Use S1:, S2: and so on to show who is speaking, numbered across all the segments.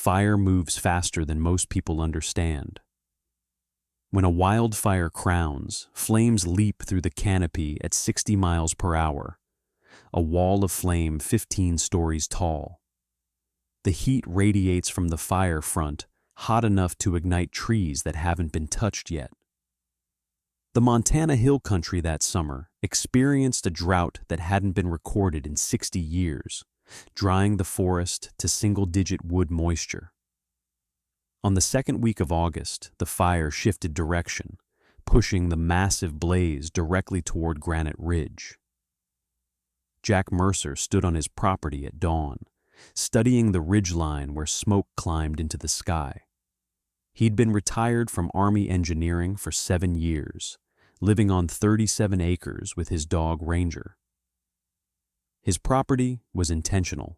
S1: fire moves faster than most people understand. When a wildfire crowns, flames leap through the canopy at 60 miles per hour, a wall of flame 15 stories tall. The heat radiates from the fire front, hot enough to ignite trees that haven't been touched yet. The Montana Hill Country that summer experienced a drought that hadn't been recorded in 60 years, drying the forest to single-digit wood moisture. On the second week of August, the fire shifted direction, pushing the massive blaze directly toward Granite Ridge. Jack Mercer stood on his property at dawn, studying the ridgeline where smoke climbed into the sky. He'd been retired from Army engineering for 7 years, living on 37 acres with his dog Ranger. His property was intentional,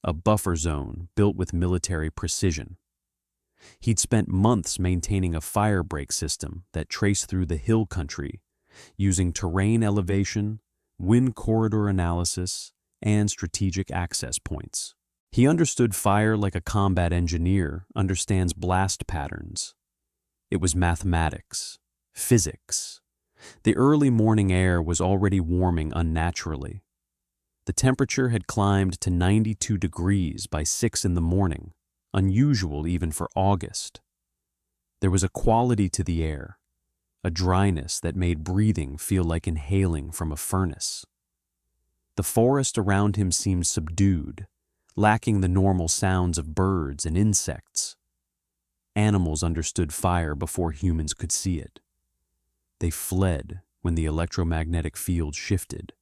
S1: a buffer zone built with military precision. He'd spent months maintaining a firebreak system that traced through the hill country, using terrain elevation, wind corridor analysis, and strategic access points. He understood fire like a combat engineer understands blast patterns. It was mathematics, physics. The early morning air was already warming unnaturally. The temperature had climbed to 92 degrees by 6 in the morning, unusual even for August. There was a quality to the air, a dryness that made breathing feel like inhaling from a furnace. The forest around him seemed subdued, lacking the normal sounds of birds and insects. Animals understood fire before humans could see it. They fled when the electromagnetic field shifted,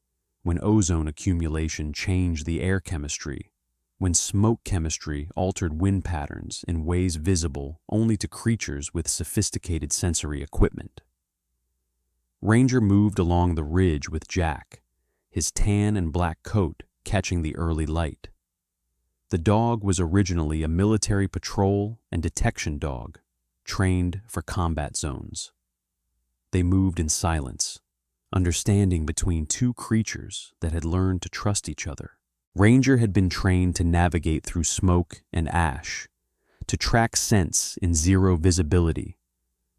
S1: when ozone accumulation changed the air chemistry, when smoke chemistry altered wind patterns in ways visible only to creatures with sophisticated sensory equipment. Ranger moved along the ridge with Jack, his tan and black coat catching the early light. The dog was originally a military patrol and detection dog, trained for combat zones. They moved in silence, understanding between two creatures that had learned to trust each other. Ranger had been trained to navigate through smoke and ash, to track scents in zero visibility,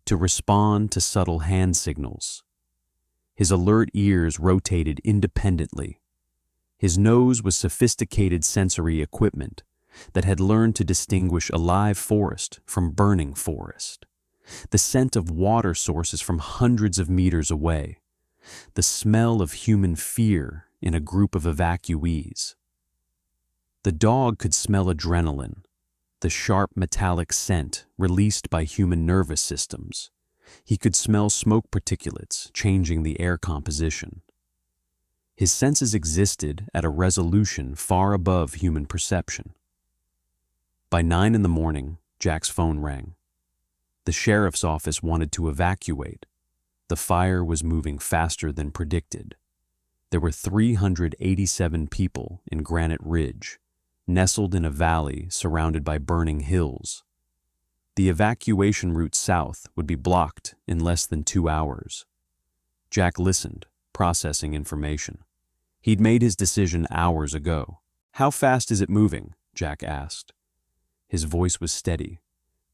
S1: to respond to subtle hand signals. His alert ears rotated independently. His nose was sophisticated sensory equipment that had learned to distinguish a live forest from burning forest, the scent of water sources from hundreds of meters away, the smell of human fear in a group of evacuees. The dog could smell adrenaline, the sharp metallic scent released by human nervous systems. He could smell smoke particulates changing the air composition. His senses existed at a resolution far above human perception. By 9 in the morning, Jack's phone rang. The sheriff's office wanted to evacuate. The fire was moving faster than predicted. There were 387 people in Granite Ridge, nestled in a valley surrounded by burning hills. The evacuation route south would be blocked in less than 2 hours. Jack listened, processing information. He'd made his decision hours ago. "How fast is it moving?" Jack asked. His voice was steady,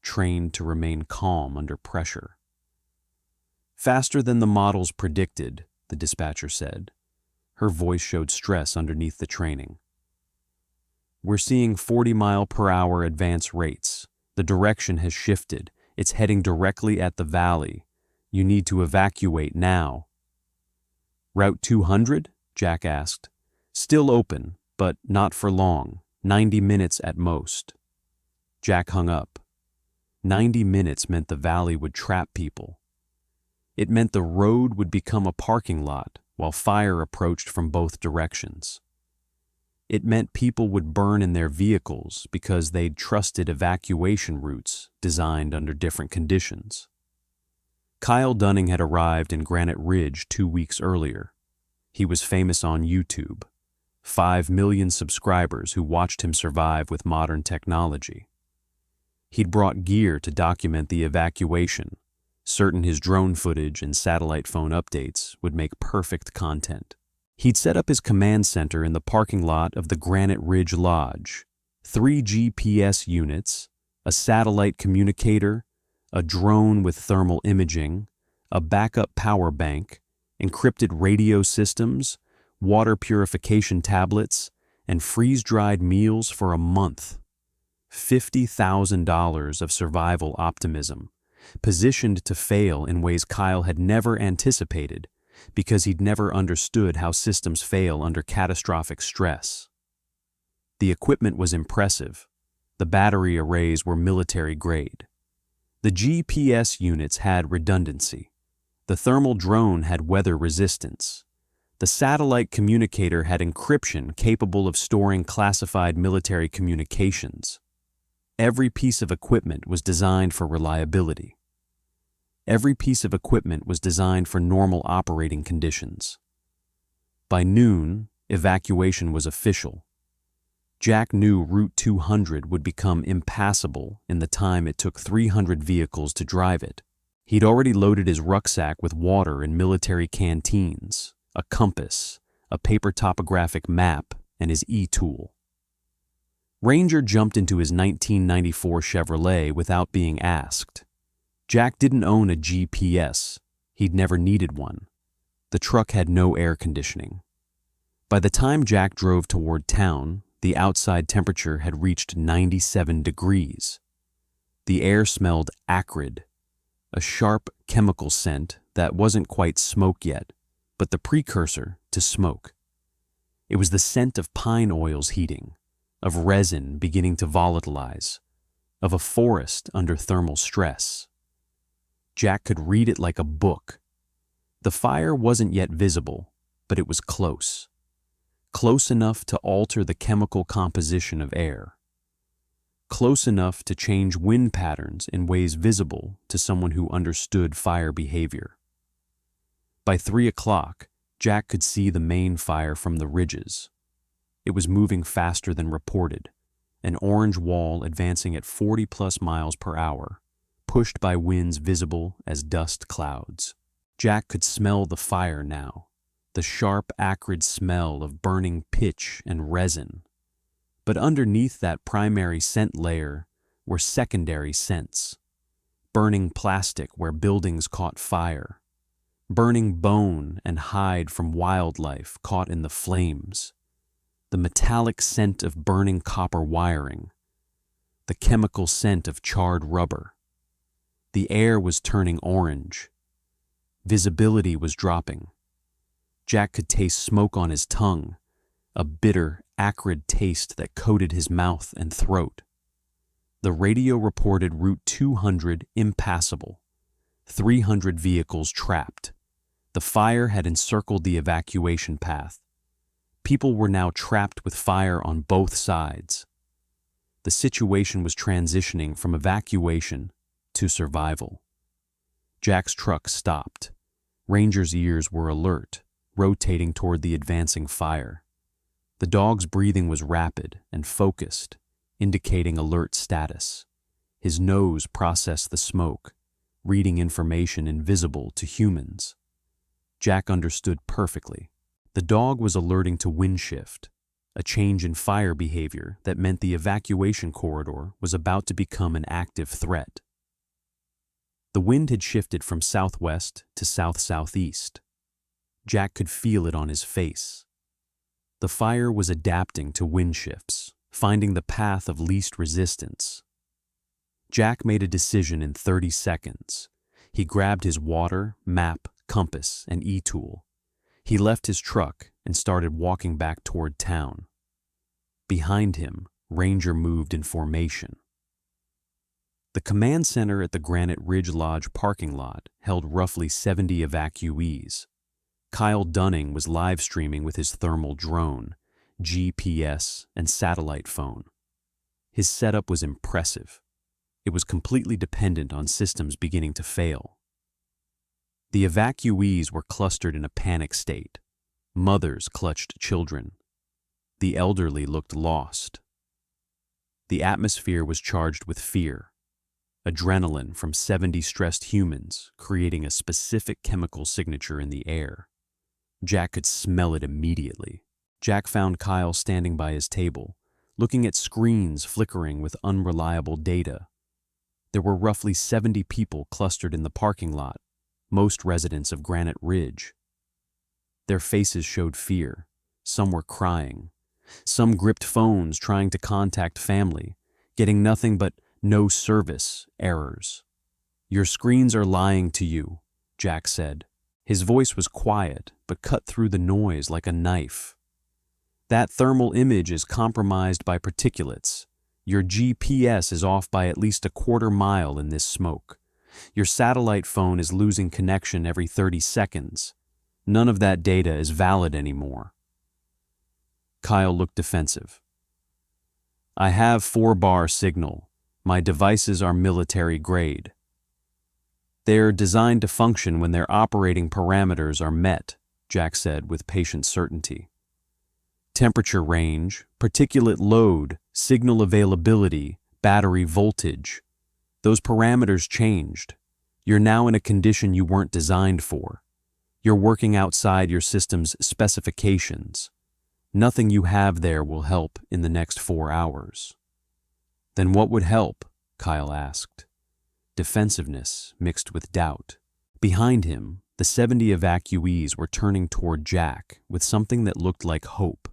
S1: trained to remain calm under pressure. "Faster than the models predicted," the dispatcher said. Her voice showed stress underneath the training. "We're seeing 40-mile-per-hour advance rates. The direction has shifted. It's heading directly at the valley. You need to evacuate now." "Route 200?" Jack asked. "Still open, but not for long. 90 minutes at most." Jack hung up. 90 minutes meant the valley would trap people. It meant the road would become a parking lot while fire approached from both directions. It meant people would burn in their vehicles because they'd trusted evacuation routes designed under different conditions. Kyle Dunning had arrived in Granite Ridge 2 weeks earlier. He was famous on YouTube, 5 million subscribers who watched him survive with modern technology. He'd brought gear to document the evacuation, certain his drone footage and satellite phone updates would make perfect content. He'd set up his command center in the parking lot of the Granite Ridge Lodge, 3 GPS units, a satellite communicator, a drone with thermal imaging, a backup power bank, encrypted radio systems, water purification tablets, and freeze-dried meals for a month. $50,000 of survival optimism, positioned to fail in ways Kyle had never anticipated because he'd never understood how systems fail under catastrophic stress. The equipment was impressive. The battery arrays were military grade. The GPS units had redundancy. The thermal drone had weather resistance. The satellite communicator had encryption capable of storing classified military communications. Every piece of equipment was designed for reliability. Every piece of equipment was designed for normal operating conditions. By noon, evacuation was official. Jack knew Route 200 would become impassable in the time it took 300 vehicles to drive it. He'd already loaded his rucksack with water and military canteens, a compass, a paper topographic map, and his e-tool. Ranger jumped into his 1994 Chevrolet without being asked. Jack didn't own a GPS. He'd never needed one. The truck had no air conditioning. By the time Jack drove toward town, the outside temperature had reached 97 degrees. The air smelled acrid, a sharp chemical scent that wasn't quite smoke yet, but the precursor to smoke. It was the scent of pine oils heating, of resin beginning to volatilize, of a forest under thermal stress. Jack could read it like a book. The fire wasn't yet visible, but it was close. Close enough to alter the chemical composition of air. Close enough to change wind patterns in ways visible to someone who understood fire behavior. By 3 o'clock, Jack could see the main fire from the ridges. It was moving faster than reported, an orange wall advancing at 40+ miles per hour, pushed by winds visible as dust clouds. Jack could smell the fire now, the sharp, acrid smell of burning pitch and resin. But underneath that primary scent layer were secondary scents. Burning plastic where buildings caught fire. Burning bone and hide from wildlife caught in the flames. The metallic scent of burning copper wiring. The chemical scent of charred rubber. The air was turning orange. Visibility was dropping. Jack could taste smoke on his tongue, a bitter, acrid taste that coated his mouth and throat. The radio reported Route 200 impassable, 300 vehicles trapped. The fire had encircled the evacuation path. People were now trapped with fire on both sides. The situation was transitioning from evacuation to survival. Jack's truck stopped. Ranger's ears were alert, rotating toward the advancing fire. The dog's breathing was rapid and focused, indicating alert status. His nose processed the smoke, reading information invisible to humans. Jack understood perfectly. The dog was alerting to wind shift, a change in fire behavior that meant the evacuation corridor was about to become an active threat. The wind had shifted from southwest to south-southeast. Jack could feel it on his face. The fire was adapting to wind shifts, finding the path of least resistance. Jack made a decision in 30 seconds. He grabbed his water, map, compass, and e-tool. He left his truck and started walking back toward town. Behind him, Ranger moved in formation. The command center at the Granite Ridge Lodge parking lot held roughly 70 evacuees. Kyle Dunning was live streaming with his thermal drone, GPS, and satellite phone. His setup was impressive. It was completely dependent on systems beginning to fail. The evacuees were clustered in a panic state. Mothers clutched children. The elderly looked lost. The atmosphere was charged with fear. Adrenaline from 70 stressed humans, creating a specific chemical signature in the air. Jack could smell it immediately. Jack found Kyle standing by his table, looking at screens flickering with unreliable data. There were roughly 70 people clustered in the parking lot, most residents of Granite Ridge. Their faces showed fear. Some were crying. Some gripped phones trying to contact family, getting nothing but "no service" errors. "Your screens are lying to you," Jack said. His voice was quiet, but cut through the noise like a knife. "That thermal image is compromised by particulates. Your GPS is off by at least a quarter mile in this smoke. Your satellite phone is losing connection every 30 seconds. None of that data is valid anymore." Kyle looked defensive. "I have 4-bar signal. My devices are military grade. They're designed to function when their operating parameters are met," Jack said with patient certainty. "Temperature range, particulate load, signal availability, battery voltage. Those parameters changed. You're now in a condition you weren't designed for. You're working outside your system's specifications. Nothing you have there will help in the next 4 hours." "Then what would help?" Kyle asked. Defensiveness mixed with doubt. Behind him, the 70 evacuees were turning toward Jack with something that looked like hope.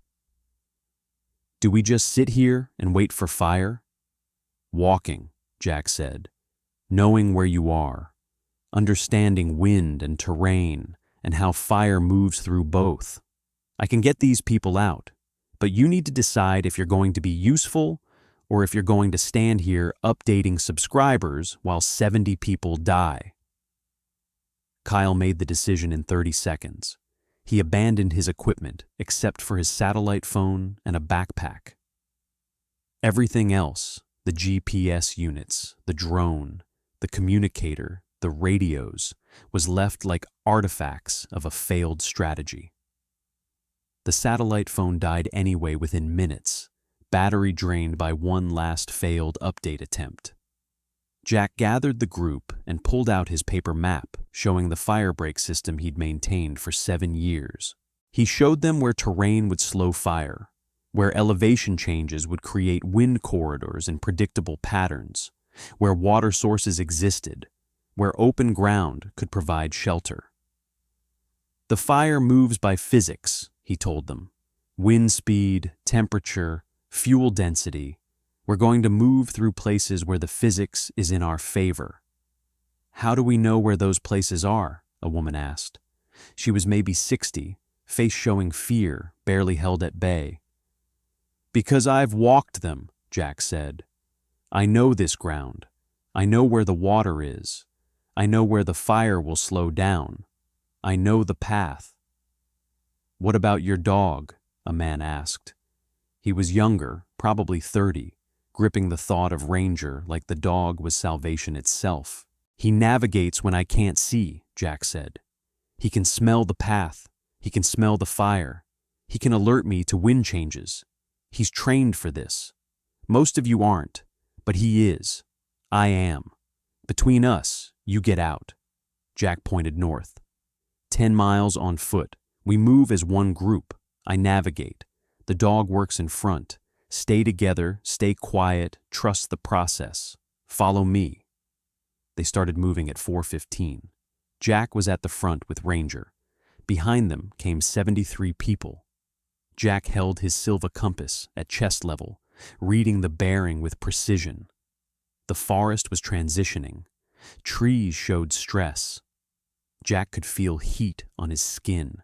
S1: "Do we just sit here and wait for fire?" "Walking," Jack said. "Knowing where you are. Understanding wind and terrain and how fire moves through both. I can get these people out, but you need to decide if you're going to be useful or if you're going to stand here updating subscribers while 70 people die." Kyle made the decision in 30 seconds. He abandoned his equipment except for his satellite phone and a backpack. Everything else, the GPS units, the drone, the communicator, the radios, was left like artifacts of a failed strategy. The satellite phone died anyway within minutes, battery drained by one last failed update attempt. Jack gathered the group and pulled out his paper map showing the firebreak system he'd maintained for 7 years. He showed them where terrain would slow fire, where elevation changes would create wind corridors in predictable patterns, where water sources existed, where open ground could provide shelter. "The fire moves by physics," he told them. "Wind speed, temperature, fuel density. We're going to move through places where the physics is in our favor." "How do we know where those places are?" a woman asked. She was maybe 60, face showing fear, barely held at bay. "Because I've walked them," Jack said. "I know this ground. I know where the water is. I know where the fire will slow down. I know the path." "What about your dog?" a man asked. He was younger, probably 30, gripping the thought of Ranger like the dog was salvation itself. "He navigates when I can't see," Jack said. "He can smell the path. He can smell the fire. He can alert me to wind changes. He's trained for this. Most of you aren't, but he is. I am. Between us, you get out." Jack pointed north. 10 miles on foot. We move as one group. I navigate. The dog works in front. Stay together, stay quiet, trust the process. Follow me." They started moving at 4:15. Jack was at the front with Ranger. Behind them came 73 people. Jack held his Silva compass at chest level, reading the bearing with precision. The forest was transitioning. Trees showed stress. Jack could feel heat on his skin,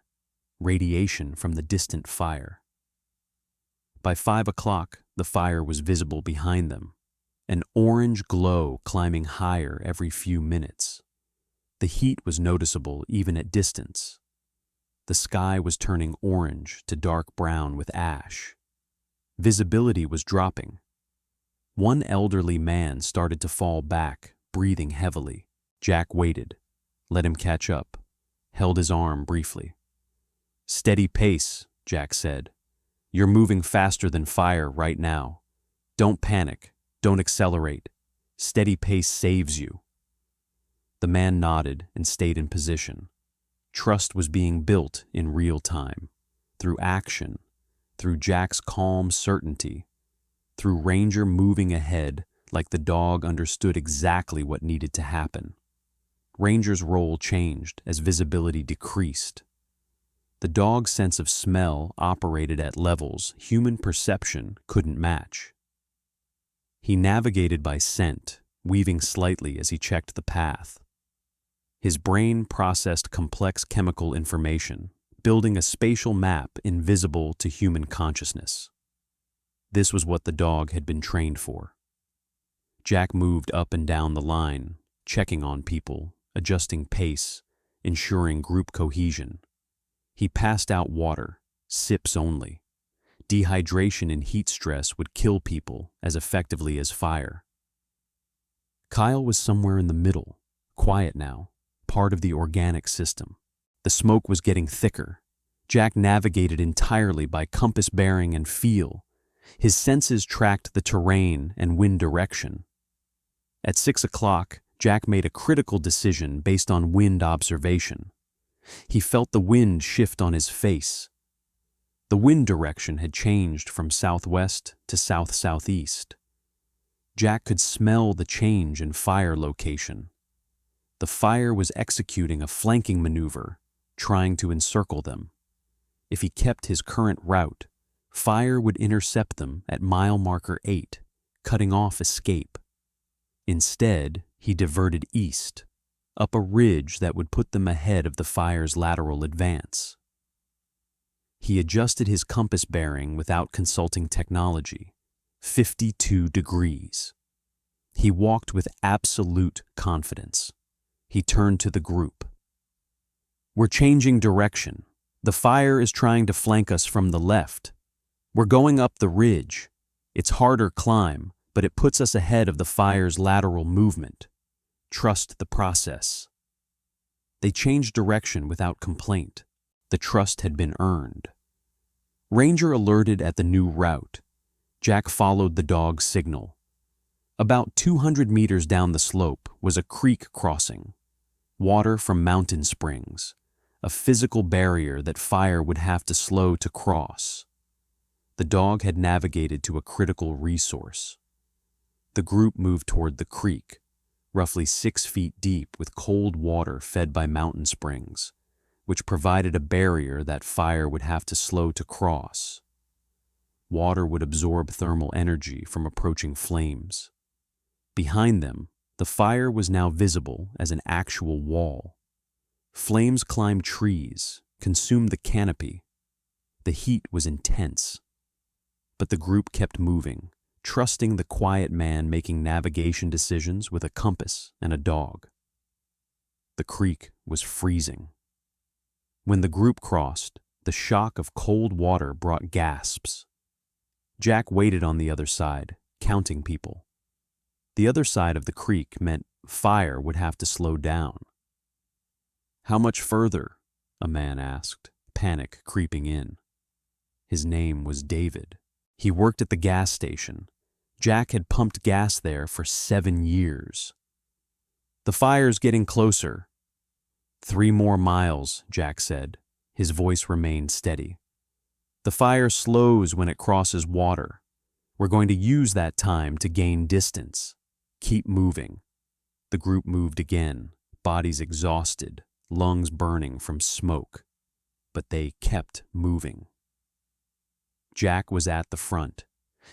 S1: radiation from the distant fire. By 5 o'clock, the fire was visible behind them, an orange glow climbing higher every few minutes. The heat was noticeable even at distance. The sky was turning orange to dark brown with ash. Visibility was dropping. One elderly man started to fall back, breathing heavily. Jack waited, let him catch up, held his arm briefly. "Steady pace," Jack said. "You're moving faster than fire right now. Don't panic. Don't accelerate. Steady pace saves you." The man nodded and stayed in position. Trust was being built in real time, through action, through Jack's calm certainty. through Ranger moving ahead like the dog understood exactly what needed to happen. Ranger's role changed as visibility decreased. The dog's sense of smell operated at levels human perception couldn't match. He navigated by scent, weaving slightly as he checked the path. His brain processed complex chemical information, building a spatial map invisible to human consciousness. This was what the dog had been trained for. Jack moved up and down the line, checking on people, adjusting pace, ensuring group cohesion. He passed out water, sips only. Dehydration and heat stress would kill people as effectively as fire. Kyle was somewhere in the middle, quiet now, part of the organic system. The smoke was getting thicker. Jack navigated entirely by compass bearing and feel. His senses tracked the terrain and wind direction. At 6 o'clock, Jack made a critical decision based on wind observation. He felt the wind shift on his face. The wind direction had changed from southwest to south-southeast. Jack could smell the change in fire location. The fire was executing a flanking maneuver, trying to encircle them. If he kept his current route, fire would intercept them at mile marker 8, cutting off escape. Instead, he diverted east, up a ridge that would put them ahead of the fire's lateral advance. He adjusted his compass bearing without consulting technology. 52 degrees. He walked with absolute confidence. He turned to the group. "We're changing direction. The fire is trying to flank us from the left. We're going up the ridge. It's harder climb, but it puts us ahead of the fire's lateral movement. Trust the process." They changed direction without complaint. The trust had been earned. Ranger alerted at the new route. Jack followed the dog's signal. About 200 meters down the slope was a creek crossing. Water from mountain springs, a physical barrier that fire would have to slow to cross. The dog had navigated to a critical resource. The group moved toward the creek, roughly 6 feet deep with cold water fed by mountain springs, which provided a barrier that fire would have to slow to cross. Water would absorb thermal energy from approaching flames. Behind them, the fire was now visible as an actual wall. Flames climbed trees, consumed the canopy. The heat was intense. But the group kept moving, trusting the quiet man making navigation decisions with a compass and a dog. The creek was freezing. When the group crossed, the shock of cold water brought gasps. Jack waited on the other side, counting people. The other side of the creek meant fire would have to slow down. "How much further?" a man asked, panic creeping in. His name was David. He worked at the gas station. Jack had pumped gas there for 7 years. "The fire's getting closer." 3 more miles, Jack said. His voice remained steady. "The fire slows when it crosses water. We're going to use that time to gain distance. Keep moving." The group moved again, bodies exhausted, lungs burning from smoke. But they kept moving. Jack was at the front.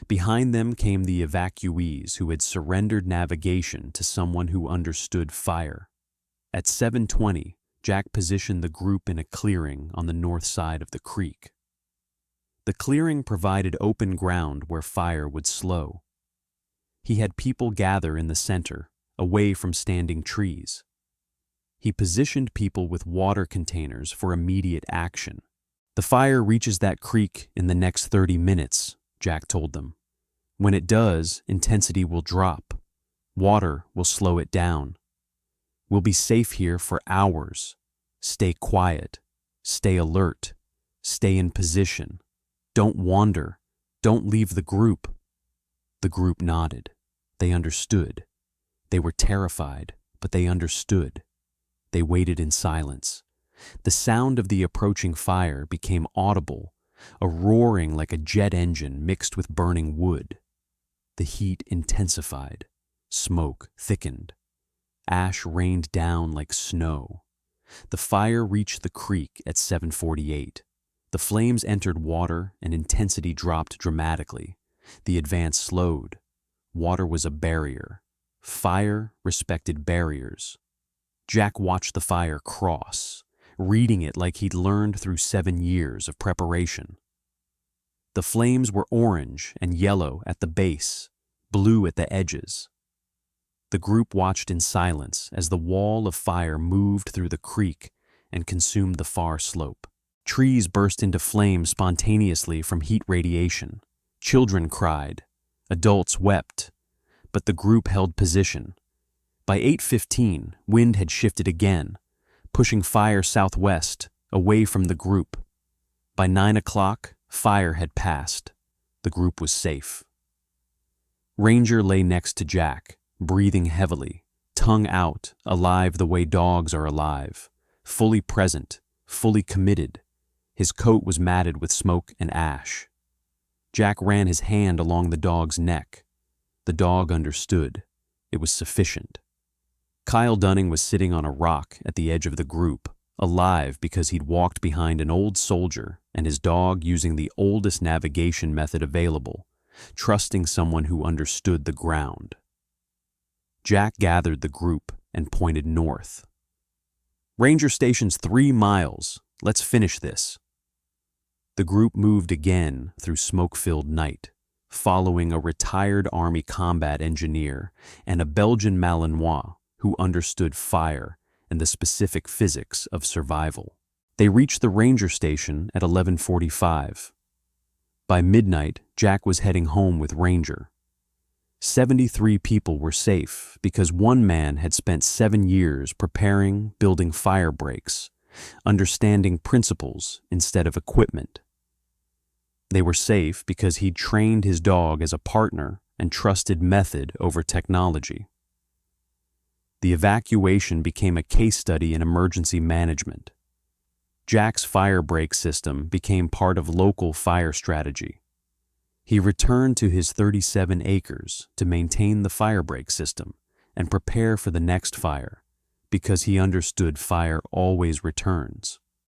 S1: Behind them came the evacuees who had surrendered navigation to someone who understood fire. At 7:20, Jack positioned the group in a clearing on the north side of the creek. The clearing provided open ground where fire would slow. He had people gather in the center, away from standing trees. He positioned people with water containers for immediate action. "The fire reaches that creek in the next 30 minutes, Jack told them. "When it does, intensity will drop. Water will slow it down. We'll be safe here for hours. Stay quiet. Stay alert. Stay in position. Don't wander. Don't leave the group." The group nodded. They understood. They were terrified, but they understood. They waited in silence. The sound of the approaching fire became audible, a roaring like a jet engine mixed with burning wood. The heat intensified. Smoke thickened. Ash rained down like snow. The fire reached the creek at 7:48. The flames entered water and intensity dropped dramatically. The advance slowed. Water was a barrier. Fire respected barriers. Jack watched the fire cross, reading it like he'd learned through 7 years of preparation. The flames were orange and yellow at the base, blue at the edges. The group watched in silence as the wall of fire moved through the creek and consumed the far slope. Trees burst into flames spontaneously from heat radiation. Children cried. Adults wept. But the group held position. By 8:15, wind had shifted again, pushing fire southwest, away from the group. By 9 o'clock, fire had passed. The group was safe. Ranger lay next to Jack, breathing heavily, tongue out, alive the way dogs are alive, fully present, fully committed. His coat was matted with smoke and ash. Jack ran his hand along the dog's neck. The dog understood. It was sufficient. Kyle Dunning was sitting on a rock at the edge of the group, alive because he'd walked behind an old soldier and his dog using the oldest navigation method available, trusting someone who understood the ground. Jack gathered the group and pointed north. "Ranger station's 3 miles. Let's finish this." The group moved again through smoke-filled night, following a retired Army combat engineer and a Belgian Malinois who understood fire and the specific physics of survival. They reached the ranger station at 11:45. By midnight, Jack was heading home with Ranger. 73 people were safe because one man had spent 7 years preparing, building firebreaks, understanding principles instead of equipment. They were safe because he'd trained his dog as a partner and trusted method over technology. The evacuation became a case study in emergency management. Jack's firebreak system became part of local fire strategy. He returned to his 37 acres to maintain the firebreak system and prepare for the next fire because he understood fire always returns.